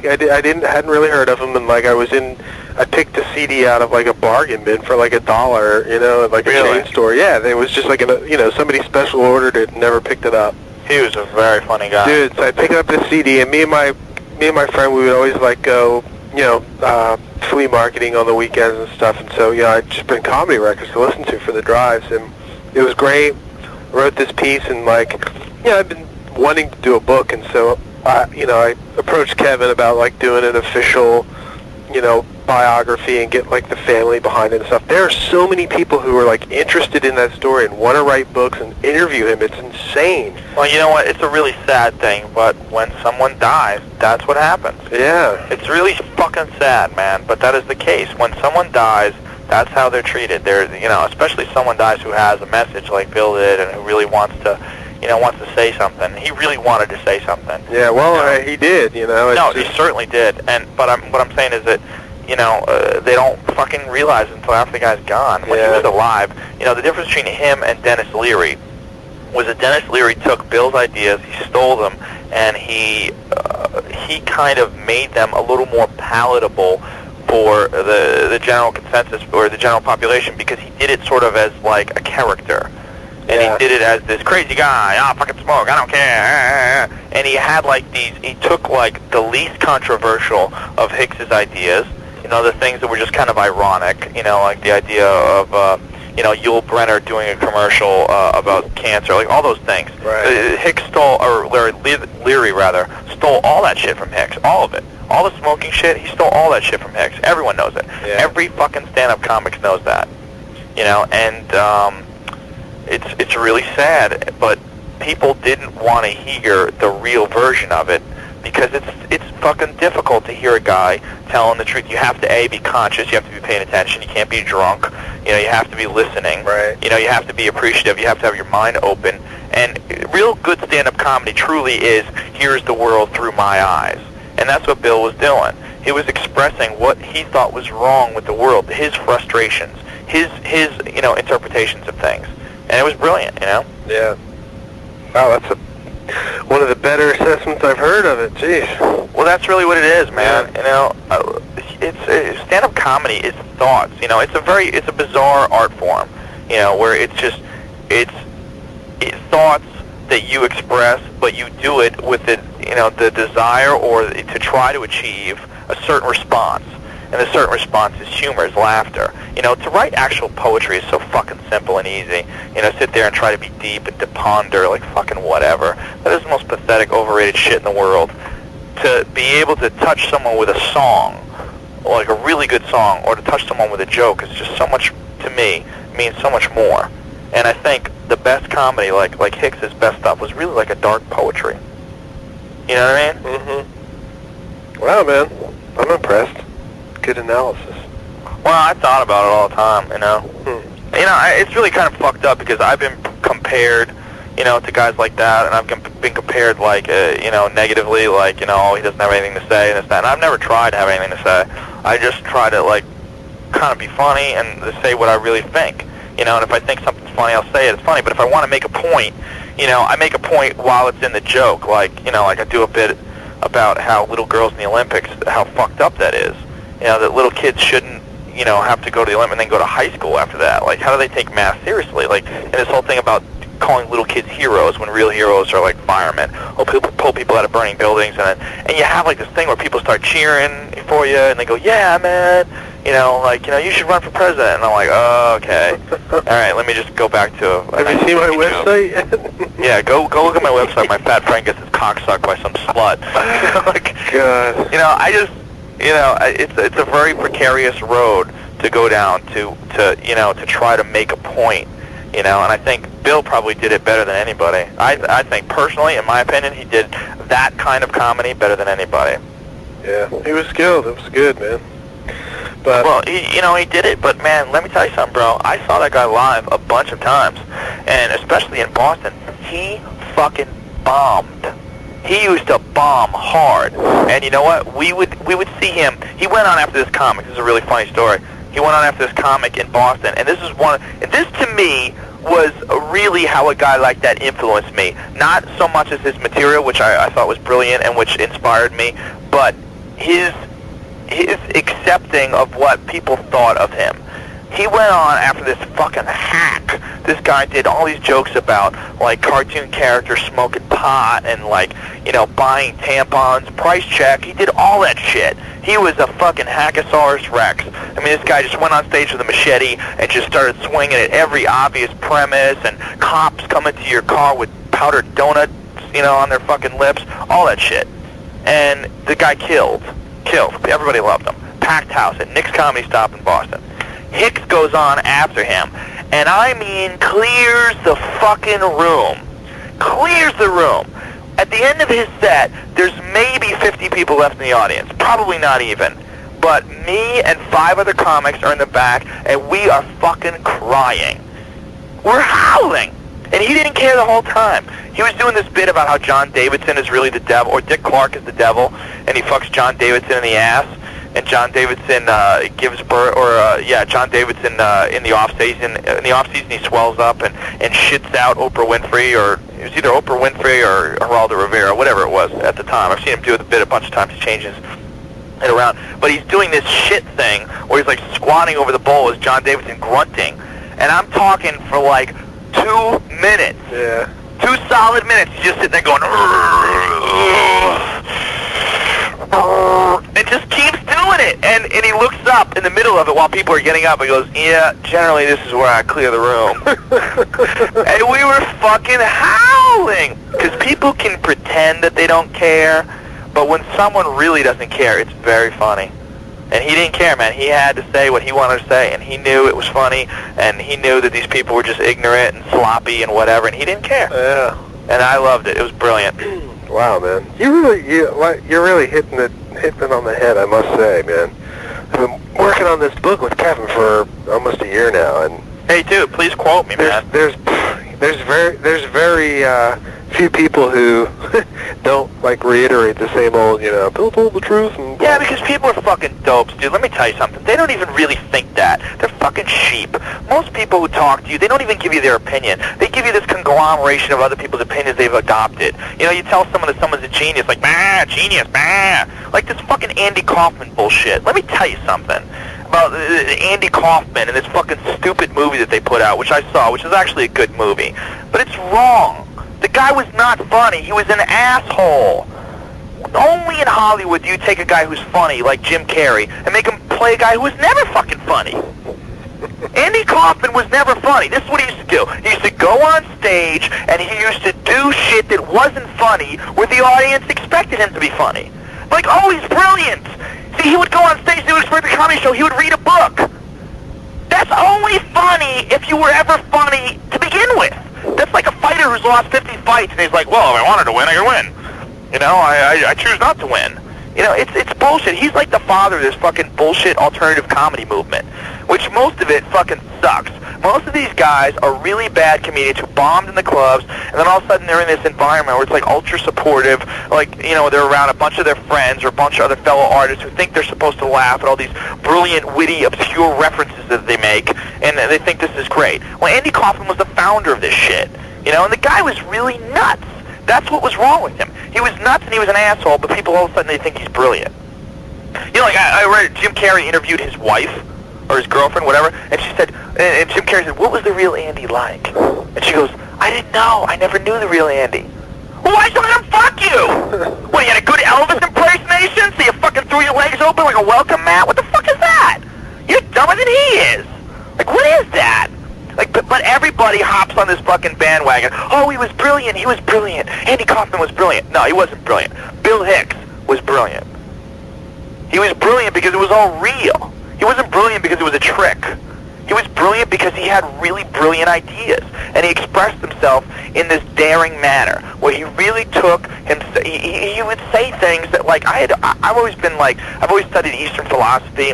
hadn't really heard of him, and like I picked a CD out of like a bargain bin for like $1, you know, at like a chain store. Yeah, it was just like somebody special ordered it and never picked it up. He was a very funny guy. Dude, so I picked up this CD, and me and my friend, we would always like go, flea marketing on the weekends and stuff, and so I'd just bring comedy records to listen to for the drives, and it was great. I wrote this piece, and I've been wanting to do a book, and so I approached Kevin about like doing an official, biography and get like the family behind it and stuff. There are so many people who are like interested in that story and want to write books and interview him. It's insane. Well, you know what? It's a really sad thing, but when someone dies, that's what happens. Yeah. It's really fucking sad, man, but that is the case. When someone dies, that's how they're treated. They're, especially someone dies who has a message like Bill did and who really wants to say something. He really wanted to say something. Yeah, well, he did, No, he certainly did. But what I'm saying is that, they don't fucking realize it until after the guy's gone. When he was alive, the difference between him and Dennis Leary was that Dennis Leary took Bill's ideas, he stole them, and he kind of made them a little more palatable for the general consensus or the general population, because he did it sort of as like a character. And he did it as this crazy guy, fucking smoke, I don't care. And he had like he took like the least controversial of Hicks's ideas, the things that were just kind of ironic, like the idea of, Yul Brynner doing a commercial about cancer, like all those things. Right. Hicks stole, or Leary rather, stole all that shit from Hicks, all of it. All the smoking shit, he stole all that shit from Hicks. Everyone knows it. Yeah. Every fucking stand-up comic knows that. And it's really sad, but people didn't want to hear the real version of it, because it's fucking difficult to hear a guy telling the truth. You have to be conscious, you have to be paying attention, you can't be drunk, you have to be listening, right. You have to be appreciative, you have to have your mind open, and real good stand-up comedy truly is, here's the world through my eyes, and that's what Bill was doing. He was expressing what he thought was wrong with the world, his frustrations, his interpretations of things, and it was brilliant, Yeah. Wow, that's one of the better assessments I've heard of it. Jeez. Well, that's really what it is, man. Yeah. It's stand-up comedy is thoughts. It's a bizarre art form. Where it's thoughts that you express, but you do it with the desire or to try to achieve a certain response. And a certain response is humor, is laughter. To write actual poetry is so fucking simple and easy. Sit there and try to be deep and to ponder, like fucking whatever. That is the most pathetic, overrated shit in the world. To be able to touch someone with a song, like a really good song, or to touch someone with a joke is just so much, to me, means so much more. And I think the best comedy, like Hicks's best stuff, was really like a dark poetry. You know what I mean? Mm-hmm. Wow, man. I'm impressed. Good analysis. Well, I thought about it all the time, It's really kind of fucked up, because I've been compared, to guys like that, and I've been compared, like, negatively, like, he doesn't have anything to say, and this, that, and I've never tried to have anything to say. I just try to, like, kind of be funny and to say what I really think, and if I think something's funny, I'll say it, it's funny, but if I want to make a point, I make a point while it's in the joke, like I do a bit about how little girls in the Olympics, how fucked up that is. That little kids shouldn't, have to go to the Olympics and then go to high school after that. Like, how do they take math seriously? Like, and this whole thing about calling little kids heroes when real heroes are like firemen. People pull people out of burning buildings, and you have like this thing where people start cheering for you, and they go, yeah, man, you should run for president. And I'm like, oh, okay. All right, let me just go back to... Have you seen my website? Yeah, go look at my website. My fat friend gets his cock sucked by some slut. God. It's a very precarious road to go down to try to make a point, and I think Bill probably did it better than anybody. I think personally, in my opinion, he did that kind of comedy better than anybody. Yeah, he was skilled. It was good, man. But well, he did it, but man, let me tell you something, bro. I saw that guy live a bunch of times, and especially in Boston, he fucking bombed. He used to bomb hard, and you know what? We would see him. He went on after this comic. This is a really funny story. He went on after this comic in Boston, and this to me was really how a guy like that influenced me. Not so much as his material, which I thought was brilliant and which inspired me, but his accepting of what people thought of him. He went on after this fucking hack. This guy did all these jokes about, like, cartoon characters smoking pot and, like, you know, buying tampons, price check. He did all that shit. He was a fucking hackosaurus rex. I mean, this guy just went on stage with a machete and just started swinging at every obvious premise, and cops coming to your car with powdered donuts, you know, on their fucking lips, all that shit. And the guy killed. Everybody loved him. Packed house at Nick's Comedy Stop in Boston. Hicks goes on after him, and I mean clears the fucking room. Clears the room. At the end of his set, there's maybe 50 people left in the audience. Probably not even. But me and 5 other comics are in the back, and we are fucking crying. We're howling. And he didn't care the whole time. He was doing this bit about how John Davidson is really the devil, or Dick Clark is the devil, and he fucks John Davidson in the ass. And John Davidson gives birth, John Davidson in the off season he swells up and shits out Oprah Winfrey, or it was either Oprah Winfrey or Geraldo Rivera, whatever it was at the time. I've seen him do the bit a bunch of times. He changes it around, but he's doing this shit thing where he's like squatting over the bowl as John Davidson grunting, and I'm talking for like 2 minutes. Yeah. 2 solid minutes. He's just sitting there going, and just keeps doing it. And he looks up in the middle of it while people are getting up and goes, yeah, generally this is where I clear the room. And we were fucking howling. Because people can pretend that they don't care, but when someone really doesn't care, it's very funny. And he didn't care, man. He had to say what he wanted to say, and he knew it was funny, and he knew that these people were just ignorant and sloppy and whatever, and he didn't care. Yeah. And I loved it. It was brilliant. Wow, man. You're really hitting it on the head, I must say, man. I've been working on this book with Kevin for almost a year now, and hey, dude, please quote me, man. There's very few people who don't like reiterate the same old, you know, Bill told the truth. And yeah, because people are fucking dopes, dude. Let me tell you something. They don't even really think that. They're fucking sheep. Most people who talk to you, they don't even give you their opinion. They give you this conglomeration of other people's opinions they've adopted. You know, you tell someone that someone's a genius, like, genius, like this fucking Andy Kaufman bullshit. Let me tell you something about Andy Kaufman and this fucking stupid movie that they put out, which I saw, which is actually a good movie. But it's wrong. The guy was not funny. He was an asshole. Only in Hollywood do you take a guy who's funny, like Jim Carrey, and make him play a guy who was never fucking funny. Andy Kaufman was never funny. This is what he used to do. He used to go on stage, and he used to do shit that wasn't funny, where the audience expected him to be funny. Like, oh, he's brilliant. See, he would go on stage, do a comedy show, he would read a book. That's only funny if you were ever funny to begin with. That's like a fighter who's lost 50 fights, and he's like, well, if I wanted to win, I could win. You know, I choose not to win. You know, it's bullshit. He's like the father of this fucking bullshit alternative comedy movement, which most of it fucking sucks. Most of these guys are really bad comedians who bombed in the clubs, and then all of a sudden they're in this environment where it's like ultra supportive, like, you know, they're around a bunch of their friends or a bunch of other fellow artists who think they're supposed to laugh at all these brilliant, witty, obscure references that they make, and they think this is great. Well, Andy Kaufman was the founder of this shit, you know, and the guy was really nuts. That's what was wrong with him. He was nuts and he was an asshole, but people all of a sudden they think he's brilliant. You know, like I read Jim Carrey interviewed his wife, or his girlfriend, whatever, and she said, and Jim Carrey said, what was the real Andy like? And she goes, I didn't know. I never knew the real Andy. Well, why'd you let him fuck you? What, you had a good Elvis impersonation? So you fucking threw your legs open like a welcome mat? What the fuck is that? You're dumber than he is. Like, what is that? Like, but everybody hops on this fucking bandwagon. Oh, he was brilliant. He was brilliant. Andy Kaufman was brilliant. No, he wasn't brilliant. Bill Hicks was brilliant. He was brilliant because it was all real. He wasn't brilliant because it was a trick. He was brilliant because he had really brilliant ideas, and he expressed himself in this daring manner, where he really took him. He would say things that, like, I've always been like, I've always studied Eastern philosophy.